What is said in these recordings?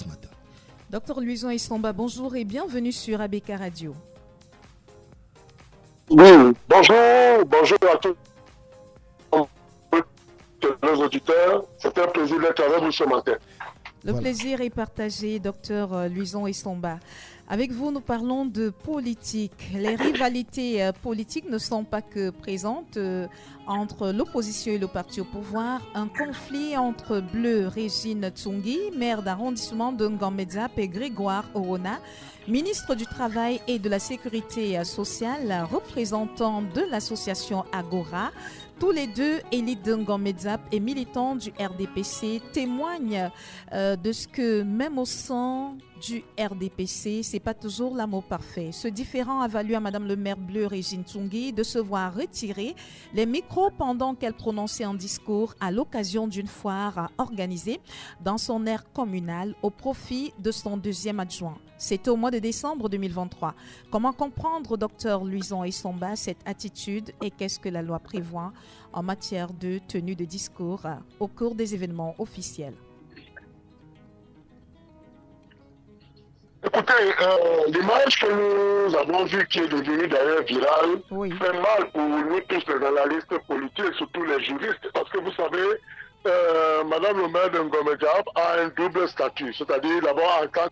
ce matin. Docteur Luison Istomba, bonjour et bienvenue sur ABK Radio. Oui, bonjour à tous nos auditeurs. C'est un plaisir d'être avec vous ce matin. Le plaisir est partagé, docteur Luison Istomba. Avec vous, nous parlons de politique. Les rivalités politiques ne sont pas que présentes entre l'opposition et le parti au pouvoir. Un conflit entre Bleu Régine Tsungui, maire d'arrondissement de Ngambedzap, et Grégoire Orona, ministre du Travail et de la Sécurité sociale, représentant de l'association Agora. Tous les deux, élites de Ngambedzap et militants du RDPC, témoignent de ce que même au sein du RDPC, c'est pas toujours l'amour parfait. Ce différend a valu à Madame le maire Bleu Régine Tsungui de se voir retirer les micros pendant qu'elle prononçait un discours à l'occasion d'une foire organisée dans son aire communale au profit de son deuxième adjoint. C'était au mois de décembre 2023. Comment comprendre, docteur Luison Istomba, cette attitude et qu'est-ce que la loi prévoit en matière de tenue de discours au cours des événements officiels? Écoutez, l'image que nous avons vue, qui est devenue d'ailleurs virale, fait mal pour nous tous les analystes politiques, surtout les juristes, parce que vous savez, Madame le maire de Ngambedzap a un double statut, c'est-à-dire d'abord en tant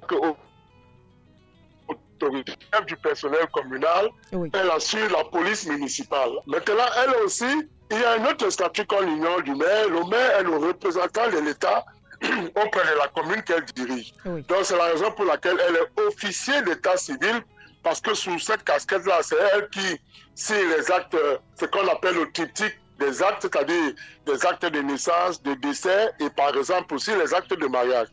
qu'autorité du personnel communal, elle assure la police municipale. Maintenant, elle aussi, il y a un autre statut qu'on ignore du maire. Le maire est le représentant de l'État auprès de la commune qu'elle dirige. Donc c'est la raison pour laquelle elle est officier d'état civil, parce que sous cette casquette-là, c'est elle qui, si les actes, ce qu'on appelle le triptyque des actes, c'est-à-dire des actes de naissance, de décès et par exemple aussi les actes de mariage.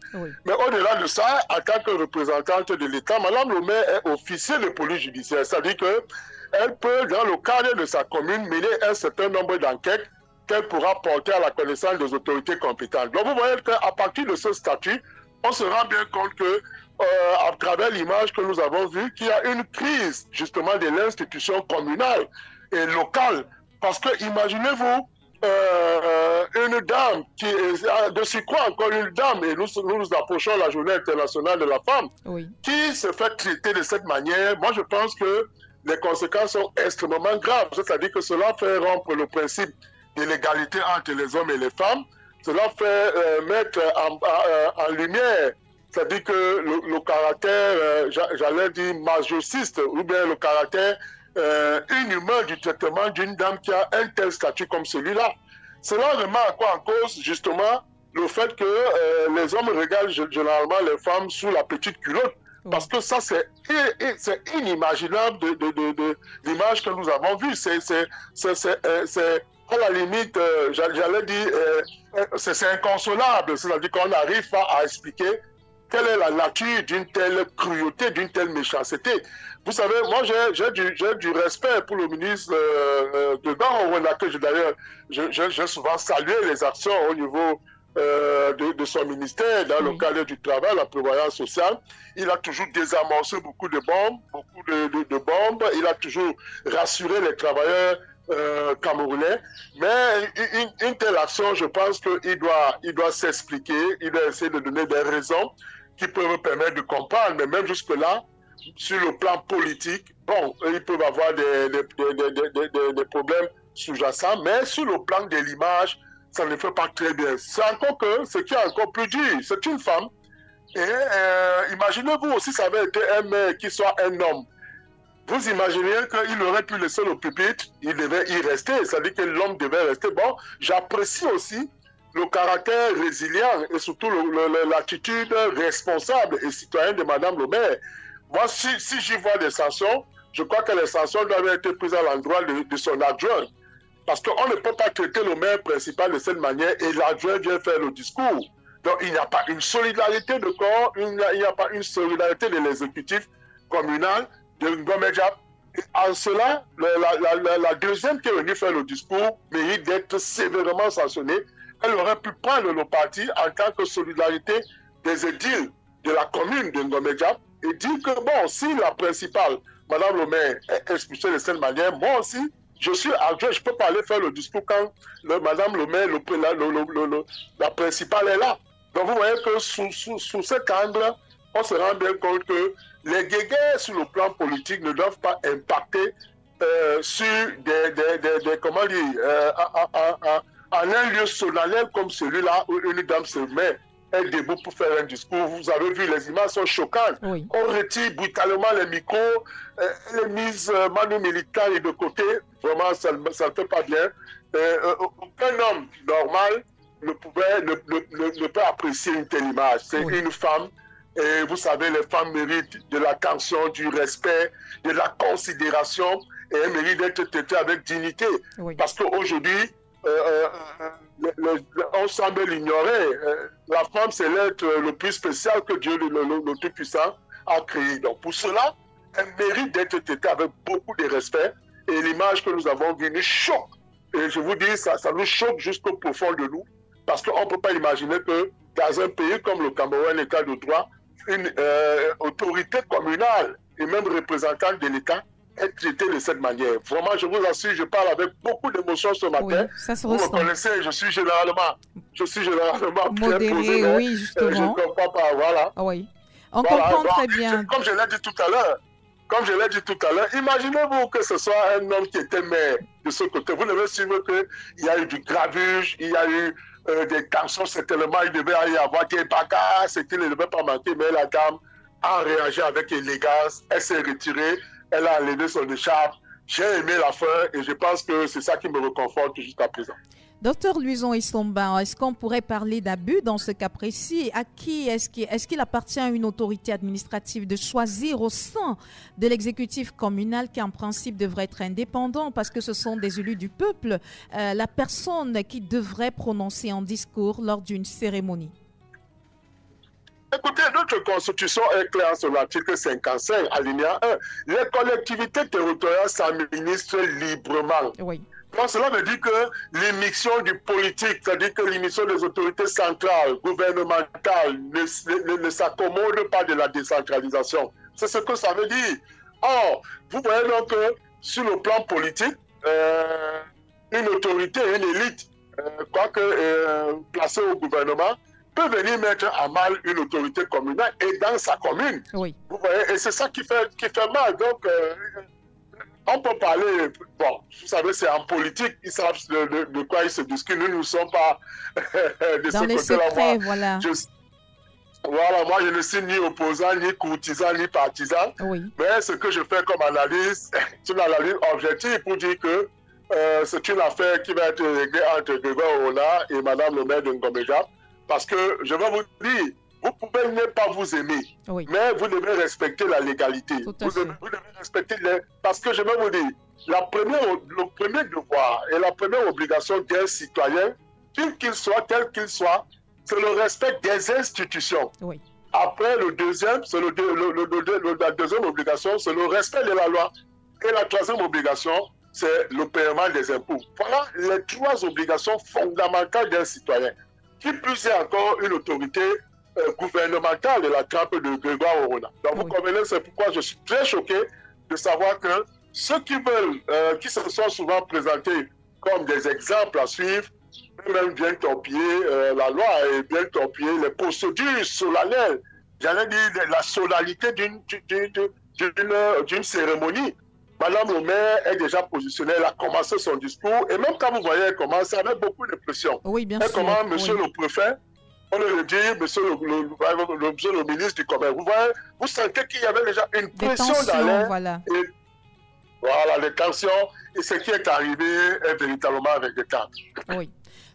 Mais au-delà de ça, en tant que représentante de l'État, Madame le maire est officier de police judiciaire, c'est-à-dire qu'elle peut, dans le cadre de sa commune, mener un certain nombre d'enquêtes qu'elle pourra porter à la connaissance des autorités compétentes. Donc vous voyez qu'à partir de ce statut, on se rend bien compte que, à travers l'image que nous avons vue, qu'il y a une crise justement de l'institution communale et locale. Parce que imaginez-vous une dame qui est de surcroît encore une dame, et nous approchons la journée internationale de la femme, qui se fait traiter de cette manière. Moi je pense que les conséquences sont extrêmement graves, c'est-à-dire que cela fait rompre le principe de l'égalité entre les hommes et les femmes. Cela fait mettre en lumière, c'est-à-dire que le caractère, j'allais dire masochiste, ou bien le caractère inhumain du traitement d'une dame qui a un tel statut comme celui-là. Cela remet à quoi en cause, justement, le fait que les hommes regardent généralement les femmes sous la petite culotte. Parce que ça, c'est inimaginable de l'image que nous avons vue. C'est à la limite, j'allais dire, c'est inconsolable. C'est-à-dire qu'on n'arrive pas à expliquer quelle est la nature d'une telle cruauté, d'une telle méchanceté. Vous savez, moi, j'ai du respect pour le ministre de Orona, que d'ailleurs, j'ai souvent salué les actions au niveau de son ministère, dans le cadre du travail, la prévoyance sociale. Il a toujours désamorcé beaucoup de bombes, il a toujours rassuré les travailleurs camerounais, mais une telle action, je pense qu'il doit s'expliquer, il doit essayer de donner des raisons qui peuvent permettre de comprendre, mais même jusque-là, sur le plan politique, bon, ils peuvent avoir des problèmes sous-jacents, mais sur le plan de l'image, ça ne fait pas très bien. C'est encore que ce qui est encore plus dur, c'est une femme, et imaginez-vous aussi, ça avait été un maire qui soit un homme. Vous imaginez qu'il aurait pu laisser le pupitre, il devait y rester, c'est-à-dire que l'homme devait rester. Bon, j'apprécie aussi le caractère résilient et surtout l'attitude responsable et citoyenne de Madame le maire. Moi, si j'y vois des sanctions, je crois que les sanctions doivent être prises à l'endroit de son adjoint. Parce qu'on ne peut pas traiter le maire principal de cette manière et l'adjoint vient faire le discours. Donc, il n'y a pas une solidarité de corps, il n'y a pas une solidarité de l'exécutif communal de Ngambedzap. En cela, la deuxième qui est venue faire le discours mérite d'être sévèrement sanctionnée. Elle aurait pu prendre le parti en tant que solidarité des édiles de la commune de Ngambedzap et dire que, bon, si la principale, Madame le maire, est expulsée de cette manière, moi aussi, je suis adjoint, je ne peux pas aller faire le discours quand Madame le maire, la principale est là. Donc vous voyez que sous cet angle, on se rend bien compte que les guéguerres sur le plan politique ne doivent pas impacter sur comment dire, en un lieu solennel comme celui-là où une dame se met debout pour faire un discours. Vous avez vu, les images sont choquantes. Oui. On retire brutalement les micros, les mises manu militaires de côté. Vraiment, ça ne fait pas bien. Aucun homme normal ne peut apprécier une telle image. C'est une femme. Et vous savez, les femmes méritent de l'attention, du respect, de la considération, et elles méritent d'être traitées avec dignité. Oui. Parce qu'aujourd'hui, on semble l'ignorer. La femme, c'est l'être le plus spécial que Dieu, le Tout-Puissant, a créé. Donc pour cela, elle mérite d'être traitée avec beaucoup de respect. Et l'image que nous avons vue nous choque. Et je vous dis, ça nous choque jusqu'au profond de nous. Parce qu'on ne peut pas imaginer que dans un pays comme le Cameroun, l'État de droit, une autorité communale et même représentante de l'État est traitée de cette manière. Vraiment, je vous assure, je parle avec beaucoup d'émotion ce matin. Oui, ça se ressent. Vous me connaissez, je suis généralement modéré, très posé, mais oui, justement. Je ne comprends pas, voilà. Oui, on comprend très bien. Comme je l'ai dit tout à l'heure, imaginez-vous que ce soit un homme qui était maire de ce côté. Vous devez suivre qu'il y a eu du gravuge, il y a eu des tensions, certainement, il devait y avoir des bagarres, ce qui ne devait pas manquer, mais la dame a réagi avec élégance, elle s'est retirée, elle a enlevé son écharpe. J'ai aimé la fin et je pense que c'est ça qui me réconforte jusqu'à présent. Docteur Luison Isomba, est-ce qu'on pourrait parler d'abus dans ce cas précis? À qui est-ce qu'il appartient à une autorité administrative de choisir au sein de l'exécutif communal qui en principe devrait être indépendant parce que ce sont des élus du peuple, la personne qui devrait prononcer un discours lors d'une cérémonie? Écoutez, notre constitution est claire sur l'article 55, alinéa 1. Les collectivités territoriales s'administrent librement. Oui. Donc cela veut dire que l'émission du politique, c'est-à-dire que l'émission des autorités centrales, gouvernementales, ne s'accommode pas de la décentralisation. C'est ce que ça veut dire. Or, vous voyez donc que sur le plan politique, une autorité, une élite, quoique placée au gouvernement, peut venir mettre à mal une autorité communale et dans sa commune. Oui. Vous voyez, et c'est ça qui fait mal. Donc, on peut parler, bon, vous savez, c'est en politique, ils savent de quoi ils se discutent. Nous ne sommes pas de dans ce les côté-là. Secrets, voilà. Voilà, moi je ne suis ni opposant, ni courtisan, ni partisan. Oui. Mais ce que je fais comme analyse, c'est une analyse objective pour dire que c'est une affaire qui va être réglée entre Grégoire Orona et Madame le maire de Ngomejap. Parce que je vais vous dire, vous pouvez ne pas vous aimer, oui, mais vous devez respecter la légalité. Vous devez respecter parce que je vais vous dire, le premier devoir et la première obligation d'un citoyen, qu'il soit, tel qu'il soit, c'est le respect des institutions. Oui. Après, la deuxième obligation, c'est le respect de la loi. Et la troisième obligation, c'est le paiement des impôts. Voilà les trois obligations fondamentales d'un citoyen. Qui plus est encore une autorité gouvernementale de la trempe de Grégoire Orona. Donc vous comprenez, c'est pourquoi je suis très choqué de savoir que ceux qui veulent, qui se sont souvent présentés comme des exemples à suivre, eux-mêmes viennent torpiller la loi et viennent torpiller les procédures solennelles. J'allais dire la solennité d'une cérémonie. Madame le maire est déjà positionnée, elle a commencé son discours, et même quand vous voyez, elle commence avec beaucoup de pression. Oui, bien elle sûr. commence, monsieur le préfet, on le dit, monsieur le ministre du Commerce. Vous voyez, vous sentez qu'il y avait déjà une pression dans l'air. Voilà. Et voilà, les tensions, et ce qui est arrivé est véritablement avec des temps. Oui.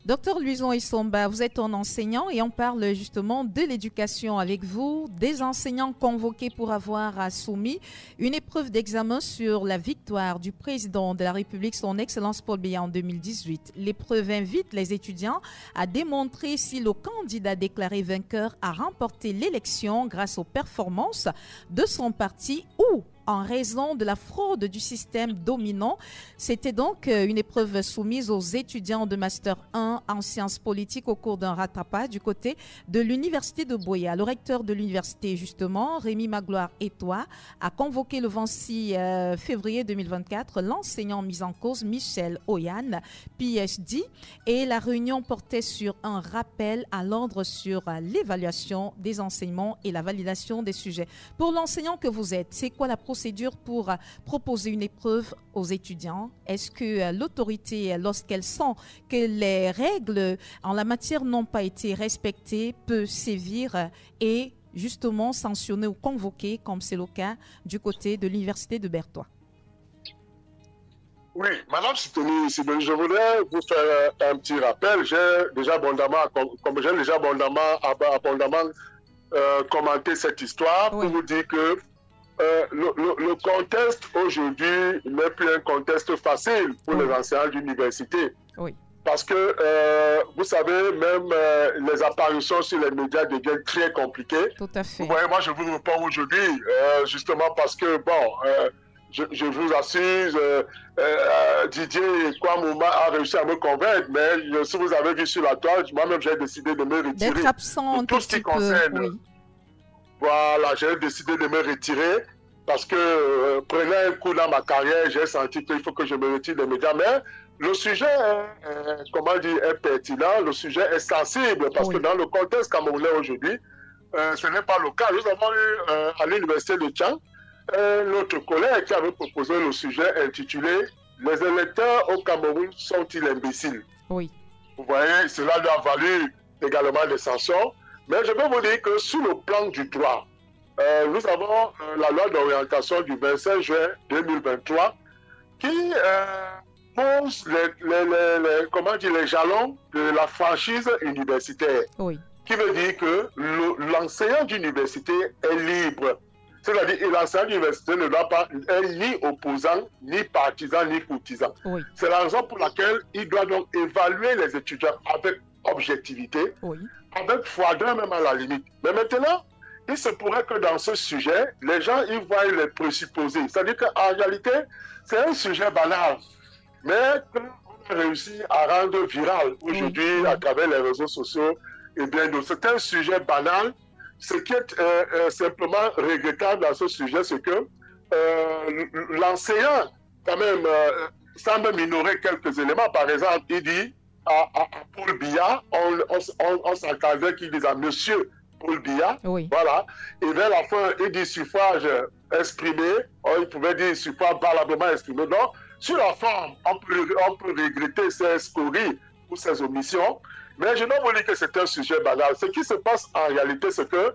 Docteur Luison Isomba, vous êtes un enseignant et on parle justement de l'éducation avec vous, des enseignants convoqués pour avoir soumis une épreuve d'examen sur la victoire du président de la République, son Excellence Paul Biya en 2018. L'épreuve invite les étudiants à démontrer si le candidat déclaré vainqueur a remporté l'élection grâce aux performances de son parti ou ou en raison de la fraude du système dominant. C'était donc une épreuve soumise aux étudiants de Master 1 en sciences politiques au cours d'un rattrapage du côté de l'Université de Buea. Le recteur de l'université, justement, Rémi Magloire-Etoile, a convoqué le 26 février 2024 l'enseignant mis en cause Michel Oyan, PhD, et la réunion portait sur un rappel à l'ordre sur l'évaluation des enseignements et la validation des sujets. Pour l'enseignant que vous êtes, c'est quoi la procédure pour proposer une épreuve aux étudiants? Est-ce que l'autorité, lorsqu'elle sent que les règles en la matière n'ont pas été respectées, peut sévir et justement sanctionner ou convoquer, comme c'est le cas du côté de l'Université de Berthois? Oui, Madame Sidonie, je voudrais vous faire un petit rappel. J'ai déjà abondamment commenté cette histoire pour vous dire que le contexte aujourd'hui n'est plus un contexte facile pour les enseignants d'université. Oui. Parce que, vous savez, même les apparitions sur les médias deviennent très compliquées. Tout à fait. Vous voyez, moi, je vous réponds aujourd'hui, justement parce que, je vous assure, Didier Kouamouma a réussi à me convaincre, mais si vous avez vu sur la toile, moi-même, j'ai décidé de me retirer. D'être absent un tout ce qui concerne. Oui. Voilà, j'ai décidé de me retirer parce que prenant un coup dans ma carrière, j'ai senti qu'il faut que je me retire des médias. Mais le sujet est pertinent, le sujet est sensible parce que dans le contexte camerounais aujourd'hui, ce n'est pas le cas. Nous avons eu à l'université de Tchang notre collègue qui avait proposé le sujet intitulé « Les électeurs au Cameroun sont-ils imbéciles ?» Oui. Vous voyez, cela lui a valu également des sanctions. Mais je peux vous dire que sur le plan du droit, nous avons la loi d'orientation du 25 juin 2023 qui pose les jalons de la franchise universitaire. Oui. Qui veut dire que l'enseignant d'université est libre. C'est-à-dire que l'enseignant d'université ne doit pas être ni opposant, ni partisan, ni courtisan. Oui. C'est la raison pour laquelle il doit donc évaluer les étudiants avec objectivité, avec froideur même à la limite. Mais maintenant, il se pourrait que dans ce sujet, les gens y voient les présupposés. C'est-à-dire qu'en réalité, c'est un sujet banal, mais qu'on a réussi à rendre viral aujourd'hui à travers les réseaux sociaux. Et bien, c'est un sujet banal. Ce qui est simplement regrettable dans ce sujet, c'est que l'enseignant, quand même, semble minorer quelques éléments. Par exemple, il dit à Paul Biya, on s'entendait qu'il disait à Monsieur Paul Biya, voilà, et vers la fin, il dit suffrage exprimé, il pouvait dire suffrage valablement exprimé. Donc, sur la forme, on peut regretter ses scories ou ses omissions, mais je dois vous dire que c'est un sujet banal. Ce qui se passe en réalité, c'est que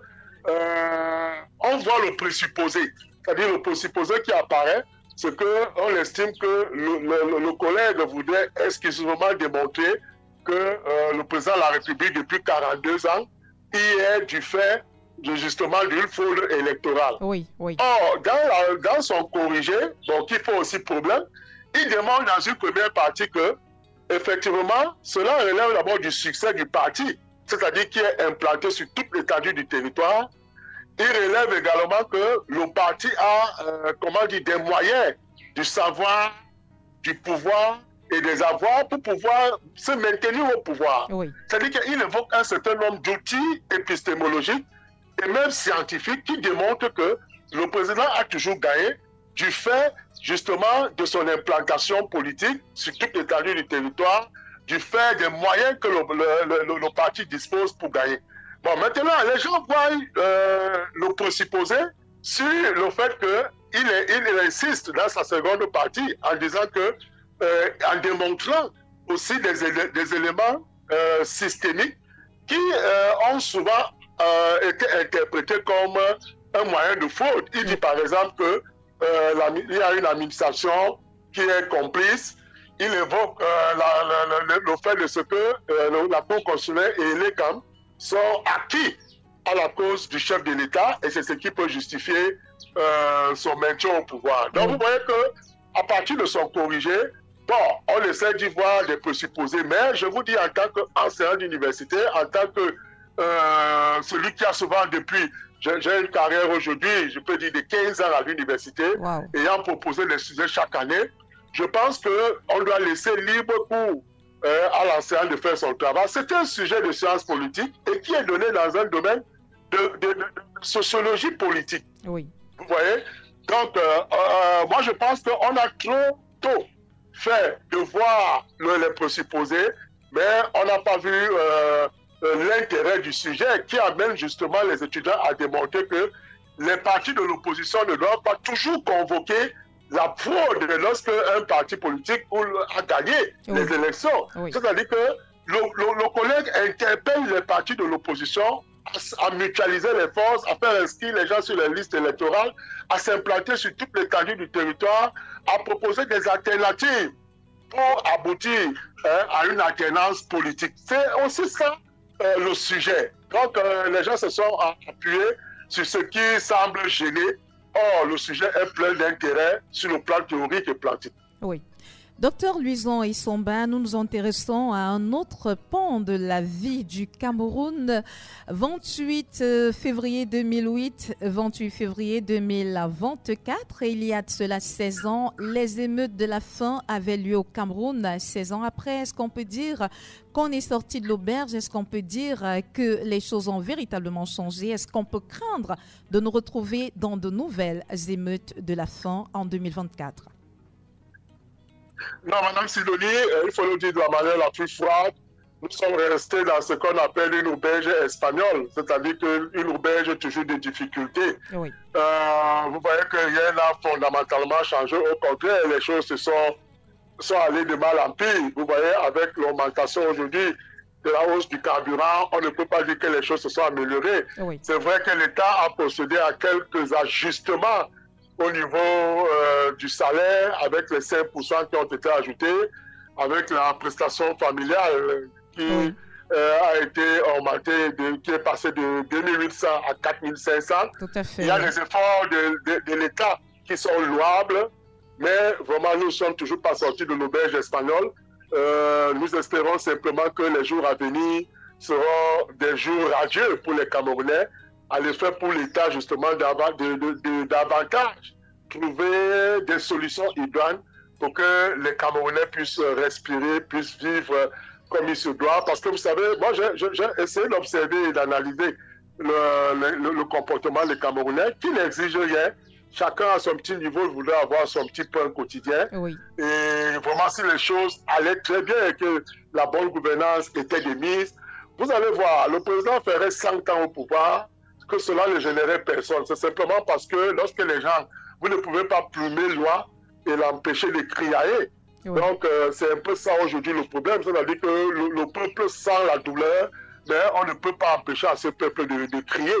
on voit le présupposé, c'est-à-dire le présupposé qui apparaît, c'est qu'on estime que le collègue voudrait exclusivement démontrer que le président de la République, depuis 42 ans, y est du fait justement d'une fraude électorale. Oui, oui. Or, dans son corrigé, donc qui fait aussi problème, il demande dans une première partie que, effectivement, cela relève d'abord du succès du parti, c'est-à-dire qui est implanté sur toute l'étendue du territoire. Il relève également que le parti a, des moyens, du savoir, du pouvoir et des avoirs pour pouvoir se maintenir au pouvoir. Oui. C'est-à-dire qu'il évoque un certain nombre d'outils épistémologiques et même scientifiques qui démontrent que le président a toujours gagné du fait justement de son implantation politique sur toute l'étendue du territoire, du fait des moyens que le parti dispose pour gagner. Bon, maintenant, les gens voient le présupposé sur le fait qu'il insiste dans sa seconde partie en disant que, en démontrant aussi des éléments systémiques qui ont souvent été interprétés comme un moyen de fraude. Il dit par exemple que il y a une administration qui est complice. Il évoque le fait de ce que la Cour constitutionnelle et l'ECAM sont acquis à la cause du chef de l'État et c'est ce qui peut justifier son maintien au pouvoir. Donc vous voyez qu'à partir de son corrigé, on essaie d'y voir des présupposés, mais je vous dis en tant qu'enseignant d'université, en tant que celui qui a souvent depuis j'ai une carrière aujourd'hui, je peux dire de 15 ans à l'université, ayant proposé des sujets chaque année. Je pense qu'on doit laisser libre pour à l'enseignant de faire son travail. C'est un sujet de sciences politiques et qui est donné dans un domaine de sociologie politique. Oui. Vous voyez? Donc, moi, je pense qu'on a trop tôt fait de voir les présupposés, mais on n'a pas vu l'intérêt du sujet qui amène justement les étudiants à démontrer que les partis de l'opposition ne doivent pas toujours convoquer la fraude lorsque un parti politique a gagné les élections. C'est-à-dire que le collègue interpelle les partis de l'opposition à mutualiser les forces, à faire inscrire les gens sur les listes électorales, à s'implanter sur toute l'étendue du territoire, à proposer des alternatives pour aboutir à une alternance politique. C'est aussi ça le sujet. Donc les gens se sont appuyés sur ce qui semble gêner. Or, le sujet est plein d'intérêt sur le plan théorique et pratique. Oui. Docteur Luison Isomba, nous nous intéressons à un autre pan de la vie du Cameroun. 28 février 2008, 28 février 2024, il y a de cela 16 ans, les émeutes de la faim avaient lieu au Cameroun. 16 ans après, est-ce qu'on peut dire qu'on est sorti de l'auberge? Est-ce qu'on peut dire que les choses ont véritablement changé? Est-ce qu'on peut craindre de nous retrouver dans de nouvelles émeutes de la faim en 2024? Non, Madame Sidonie, il faut le dire de la manière la plus froide. Nous sommes restés dans ce qu'on appelle une auberge espagnole, c'est-à-dire qu'une auberge toujours des difficultés. Oui. Vous voyez que rien n'a fondamentalement changé. Au contraire, les choses sont allées de mal en pire. Vous voyez, avec l'augmentation aujourd'hui de la hausse du carburant, on ne peut pas dire que les choses se sont améliorées. Oui. C'est vrai que l'État a procédé à quelques ajustements au niveau du salaire, avec les 5% qui ont été ajoutés, avec la prestation familiale qui a été augmentée, qui est passée de 2800 à 4500. Tout à fait. Il y a des efforts de l'État qui sont louables, mais vraiment, nous ne sommes toujours pas sortis de l'auberge espagnole. Nous espérons simplement que les jours à venir seront des jours radieux pour les Camerounais, à l'effet pour l'État justement davantage trouver des solutions idoines pour que les Camerounais puissent respirer, puissent vivre comme il se doit. Parce que vous savez, moi j'ai essayé d'observer et d'analyser le comportement des Camerounais qui n'exige rien. Chacun à son petit niveau, il voudrait avoir son petit pain quotidien. Oui. Et vraiment, si les choses allaient très bien et que la bonne gouvernance était de mise, vous allez voir, le président ferait 100 ans au pouvoir, que cela ne générait personne. C'est simplement parce que lorsque les gens, vous ne pouvez pas plumer loi et l'empêcher de crier. Oui. Donc, c'est un peu ça aujourd'hui le problème. C'est-à-dire que le peuple sent la douleur, mais on ne peut pas empêcher à ce peuple de crier.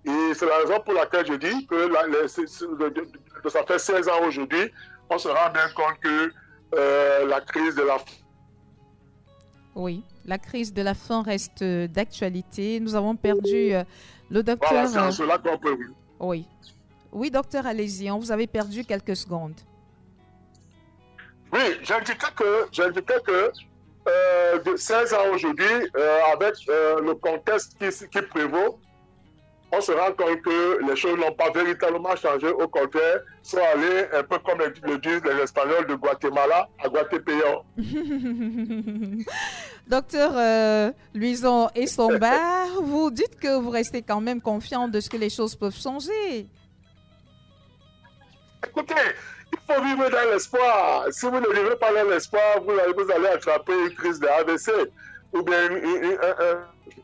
Et c'est la raison pour laquelle je dis que ça fait 16 ans aujourd'hui, on se rend bien compte que la crise de la faim. Oui, la crise de la faim reste d'actualité. Nous avons perdu le docteur. Voilà, c'est en cela qu'on peut. Oui. Oui, docteur, allez-y. Vous avez perdu quelques secondes. Oui, j'indiquais que de 16 ans aujourd'hui, avec le contexte qui prévaut, on se rend compte que les choses n'ont pas véritablement changé. Au contraire, sont allés un peu comme le disent les Espagnols de Guatemala à Guatepeor. Docteur Luison Isomba, vous dites que vous restez quand même confiant de ce que les choses peuvent changer. Écoutez, il faut vivre dans l'espoir. Si vous ne vivez pas dans l'espoir, vous allez attraper une crise de AVC ou bien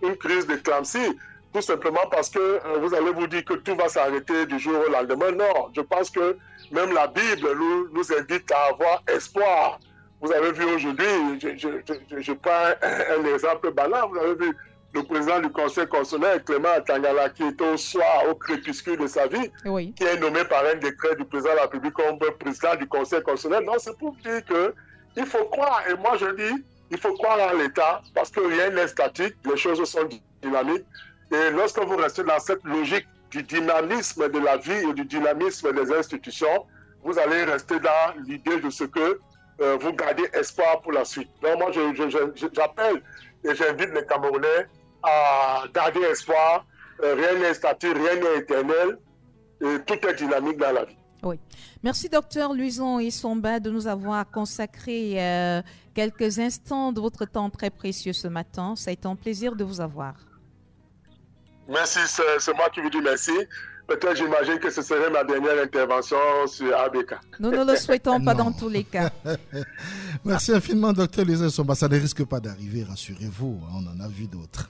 une crise d'éclampsie. Tout simplement parce que vous allez vous dire que tout va s'arrêter du jour au lendemain. Non, je pense que même la Bible nous invite à avoir espoir. Vous avez vu aujourd'hui, je prends un exemple banal, vous avez vu le président du Conseil constitutionnel, Clément Tangala, qui est au soir, au crépuscule de sa vie, oui, qui est nommé par un décret du président de la République comme président du Conseil constitutionnel. Non, c'est pour dire qu'il faut croire. Et moi, je dis, il faut croire en l'État parce que rien n'est statique, les choses sont dynamiques. Et lorsque vous restez dans cette logique du dynamisme de la vie et du dynamisme des institutions, vous allez rester dans l'idée de ce que vous gardez espoir pour la suite. Donc moi, j'appelle et j'invite les Camerounais à garder espoir rien n'est statique, rien n'est éternel, et tout est dynamique dans la vie. Oui. Merci, docteur Louison Isomba, de nous avoir consacré quelques instants de votre temps très précieux ce matin. Ça a été un plaisir de vous avoir. Merci, c'est moi qui vous dis merci. Peut-être j'imagine que ce serait ma dernière intervention sur ABK. Nous ne le souhaitons pas dans tous les cas. Merci infiniment, docteur Louison Isomba. Ça ne risque pas d'arriver, rassurez-vous. On en a vu d'autres.